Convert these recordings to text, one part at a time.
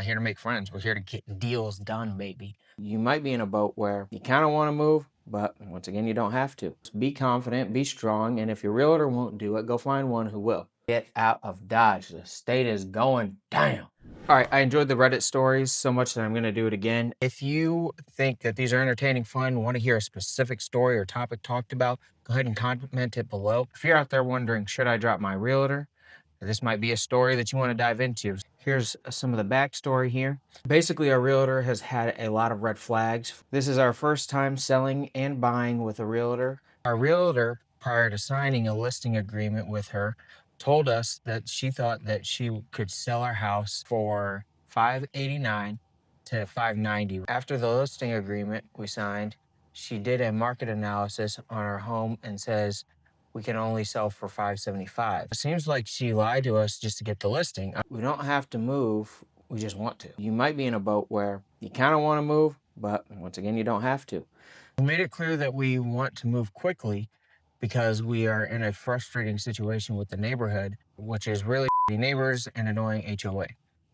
here to make friends. We're here to get deals done, baby. You might be in a boat where you kind of want to move, but once again, you don't have to. So be confident, be strong, and if your realtor won't do it, go find one who will. Get out of Dodge. The state is going down. All right, I enjoyed the Reddit stories so much that I'm going to do it again. If you think that these are entertaining, fun, want to hear a specific story or topic talked about, go ahead and comment it below. If you're out there wondering, should I drop my realtor? This might be a story that you want to dive into. Here's some of the backstory here. Basically, our realtor has had a lot of red flags. This is our first time selling and buying with a realtor. Our realtor, prior to signing a listing agreement with her, told us that she thought that she could sell our house for $589 to $590. After the listing agreement we signed, she did a market analysis on our home and says we can only sell for $575. It seems like she lied to us just to get the listing. We don't have to move, we just want to. You might be in a boat where you kind of want to move, but once again, you don't have to. We made it clear that we want to move quickly because we are in a frustrating situation with the neighborhood, which is really neighbors and annoying HOA.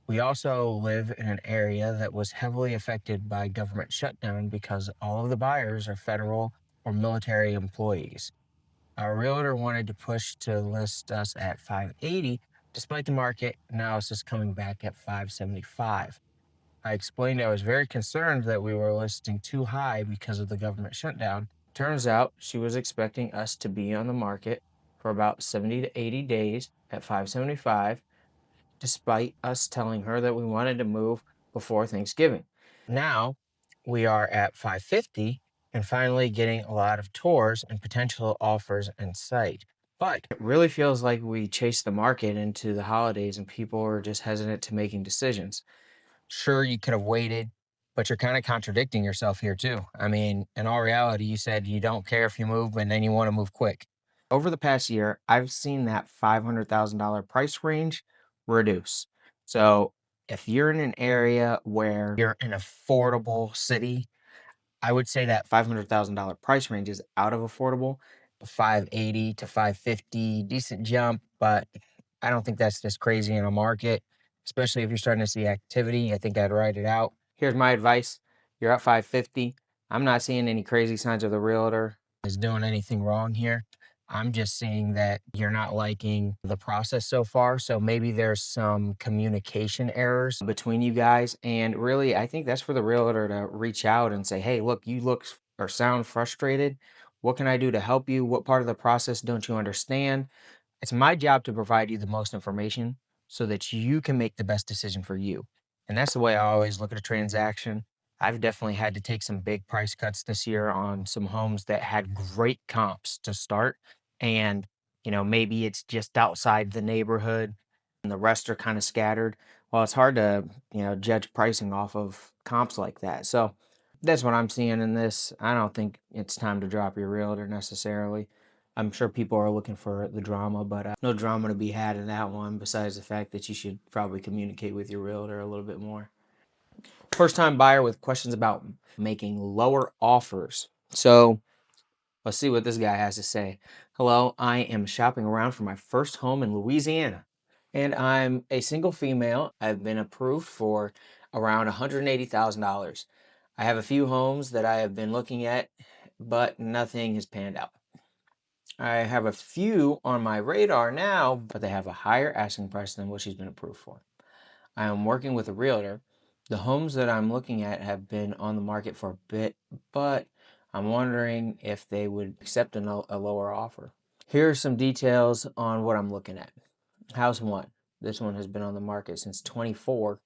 We also live in an area that was heavily affected by government shutdown because all of the buyers are federal or military employees. Our realtor wanted to push to list us at $580, despite the market analysis coming back at $575. I explained I was very concerned that we were listing too high because of the government shutdown. Turns out she was expecting us to be on the market for about 70 to 80 days at $575, despite us telling her that we wanted to move before Thanksgiving. Now we are at $550 and finally getting a lot of tours and potential offers in sight. But it really feels like we chased the market into the holidays and people are just hesitant to making decisions. Sure, you could have waited, but you're kind of contradicting yourself here too. I mean, in all reality, you said you don't care if you move, but then you want to move quick. Over the past year, I've seen that $500,000 price range reduce. So if you're in an area where you're an affordable city, I would say that $500,000 price range is out of affordable. 580 to 550, decent jump, but I don't think that's just crazy in a market, especially if you're starting to see activity. I think I'd ride it out. Here's my advice. You're at 550. I'm not seeing any crazy signs of the realtor is doing anything wrong here. I'm just seeing that you're not liking the process so far. So maybe there's some communication errors between you guys. And really, I think that's for the realtor to reach out and say, hey, look, you look or sound frustrated. What can I do to help you? What part of the process don't you understand? It's my job to provide you the most information so that you can make the best decision for you. And that's the way I always look at a transaction. I've definitely had to take some big price cuts this year on some homes that had great comps to start. And, maybe it's just outside the neighborhood and the rest are kind of scattered. Well, it's hard to, judge pricing off of comps like that. So that's what I'm seeing in this. I don't think it's time to drop your realtor necessarily. I'm sure people are looking for the drama, but no drama to be had in that one, besides the fact that you should probably communicate with your realtor a little bit more. First time buyer with questions about making lower offers. So let's see what this guy has to say. Hello, I am shopping around for my first home in Louisiana, and I'm a single female. I've been approved for around $180,000. I have a few homes that I have been looking at, but nothing has panned out. I have a few on my radar now, but they have a higher asking price than what she's been approved for. I am working with a realtor. The homes that I'm looking at have been on the market for a bit, but I'm wondering if they would accept a lower offer. Here are some details on what I'm looking at. House 1. This one has been on the market since 24.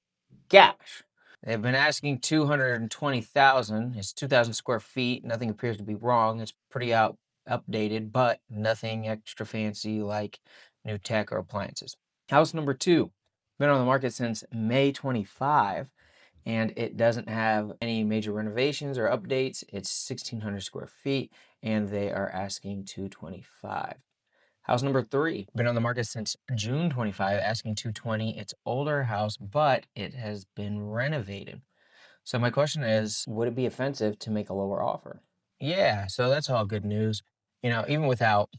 Gosh! They've been asking 220,000. It's 2,000 square feet. Nothing appears to be wrong. It's pretty updated, but nothing extra fancy like new tech or appliances. House number 2, been on the market since May 25, and it doesn't have any major renovations or updates. It's 1,600 square feet, and they are asking 225. House number 3, been on the market since June 25, asking 220. It's older house, but it has been renovated. So my question is, would it be offensive to make a lower offer? Yeah, so that's all good news. Even without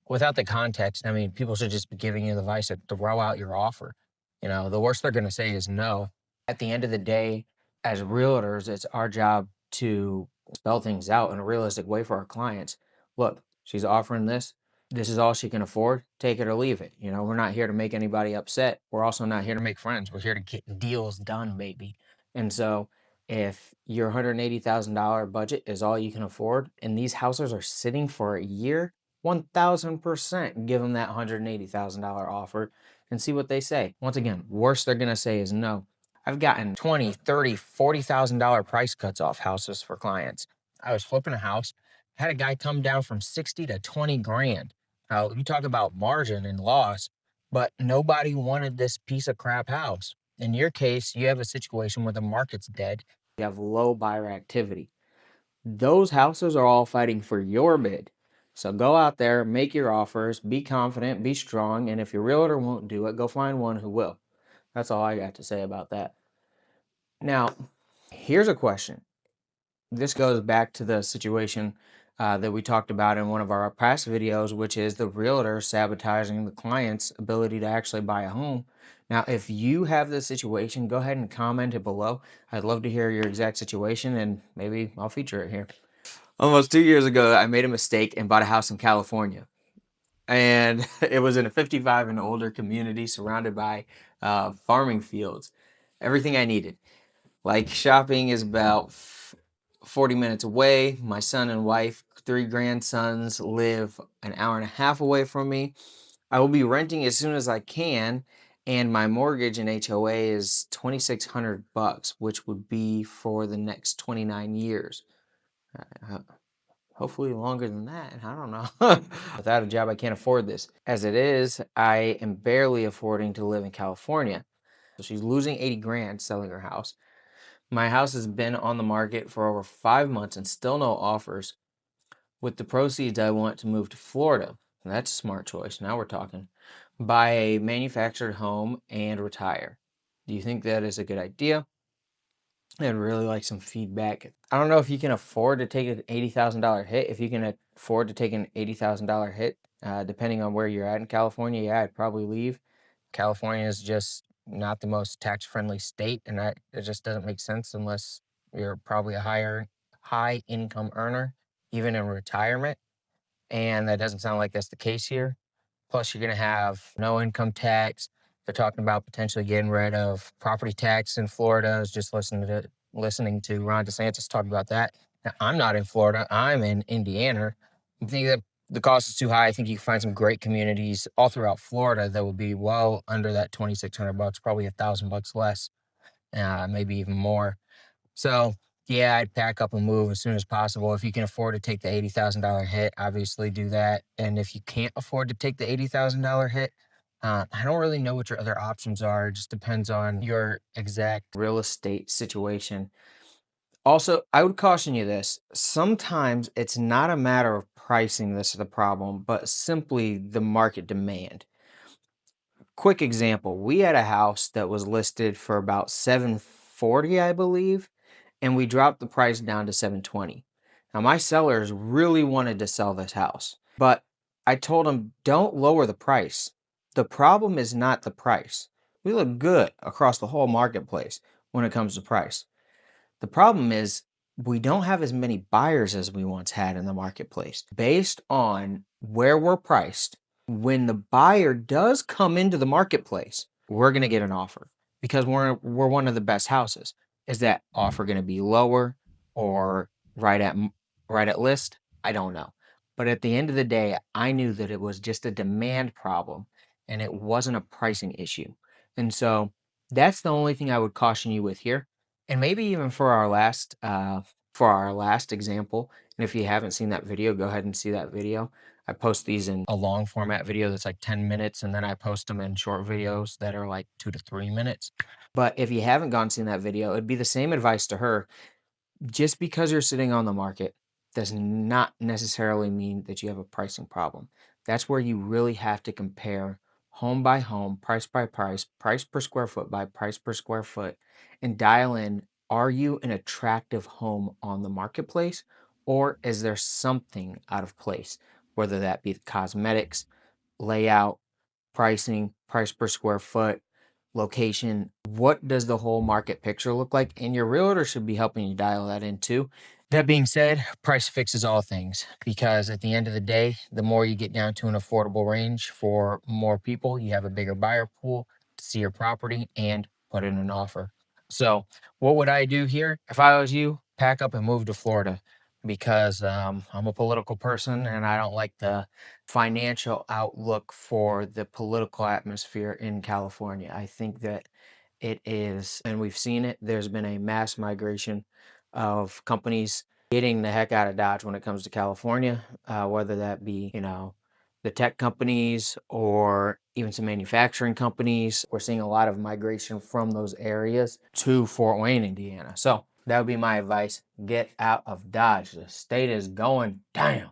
the context, I mean, people should just be giving you the advice to throw out your offer. The worst they're going to say is no. At the end of the day, as realtors, it's our job to spell things out in a realistic way for our clients. Look, she's offering this. This is all she can afford. Take it or leave it. You know, we're not here to make anybody upset. We're also not here to make friends. We're here to get deals done, baby. And so if your $180,000 budget is all you can afford and these houses are sitting for a year, 1000% give them that $180,000 offer and see what they say. Once again, worst they're going to say is no. I've gotten 20, 30, $40,000 price cuts off houses for clients. I was flipping a house, had a guy come down from 60 to 20 grand. Now, you talk about margin and loss, but nobody wanted this piece of crap house. In your case, you have a situation where the market's dead. You have low buyer activity. Those houses are all fighting for your bid. So go out there, make your offers, be confident, be strong, and if your realtor won't do it, go find one who will. That's all I got to say about that. Now, here's a question. This goes back to the situation that we talked about in one of our past videos, which is the realtor sabotaging the client's ability to actually buy a home. Now, if you have this situation, go ahead and comment it below. I'd love to hear your exact situation and maybe I'll feature it here. Almost 2 years ago, I made a mistake and bought a house in California. And it was in a 55 and older community surrounded by farming fields. Everything I needed. Like shopping is about 40 minutes away. My son and wife, 3 grandsons, live an hour and a half away from me. I will be renting as soon as I can, and my mortgage and HOA is $2,600, which would be for the next 29 years. Hopefully longer than that. I don't know. Without a job, I can't afford this. As it is, I am barely affording to live in California. So she's losing 80 grand selling her house. My house has been on the market for over 5 months and still no offers. With the proceeds, I want to move to Florida. That's a smart choice. Now we're talking. Buy a manufactured home and retire. Do you think that is a good idea? I'd really like some feedback. I don't know if you can afford to take an $80,000 hit. If you can afford to take an $80,000 hit, depending on where you're at in California, yeah, I'd probably leave. California is just not the most tax-friendly state, and it just doesn't make sense unless you're probably a high income earner, even in retirement. And that doesn't sound like that's the case here. Plus, you're going to have no income tax. They're talking about potentially getting rid of property tax in Florida. I was just listening to Ron DeSantis talk about that. Now, I'm not in Florida. I'm in Indiana. I think that the cost is too high. I think you can find some great communities all throughout Florida that will be well under that $2,600, probably $1,000 less, maybe even more. So yeah, I'd pack up and move as soon as possible. If you can afford to take the $80,000 hit, obviously do that. And if you can't afford to take the $80,000 hit, I don't really know what your other options are. It just depends on your exact real estate situation. Also, I would caution you this. Sometimes it's not a matter of pricing this is the problem, but simply the market demand. Quick example, we had a house that was listed for about 740, I believe, and we dropped the price down to 720. Now my sellers really wanted to sell this house, but I told them don't lower the price. The problem is not the price. We look good across the whole marketplace when it comes to price. The problem is we don't have as many buyers as we once had in the marketplace. Based on where we're priced, when the buyer does come into the marketplace, we're going to get an offer because we're one of the best houses. Is that offer going to be lower or right at list? I don't know. But at the end of the day, I knew that it was just a demand problem and it wasn't a pricing issue. And so that's the only thing I would caution you with here. And maybe even for our last example, and if you haven't seen that video, go ahead and see that video. I post these in a long format video that's like 10 minutes, and then I post them in short videos that are like 2 to 3 minutes. But if you haven't gone and seen that video, it'd be the same advice to her. Just because you're sitting on the market does not necessarily mean that you have a pricing problem. That's where you really have to compare home by home, price by price, price per square foot by price per square foot, and dial in, are you an attractive home on the marketplace, or is there something out of place, whether that be the cosmetics, layout, pricing, price per square foot, location. What does the whole market picture look like? And your realtor should be helping you dial that in too. That being said, price fixes all things, because at the end of the day, the more you get down to an affordable range for more people, you have a bigger buyer pool to see your property and put in an offer. So, what would I do here? If I was you, pack up and move to Florida, because I'm a political person and I don't like the financial outlook for the political atmosphere in California. I think that it is, and we've seen it, there's been a mass migration of companies getting the heck out of Dodge when it comes to California, whether that be, the tech companies or even some manufacturing companies. We're seeing a lot of migration from those areas to Fort Wayne, Indiana. So that would be my advice. Get out of Dodge. The state is going down.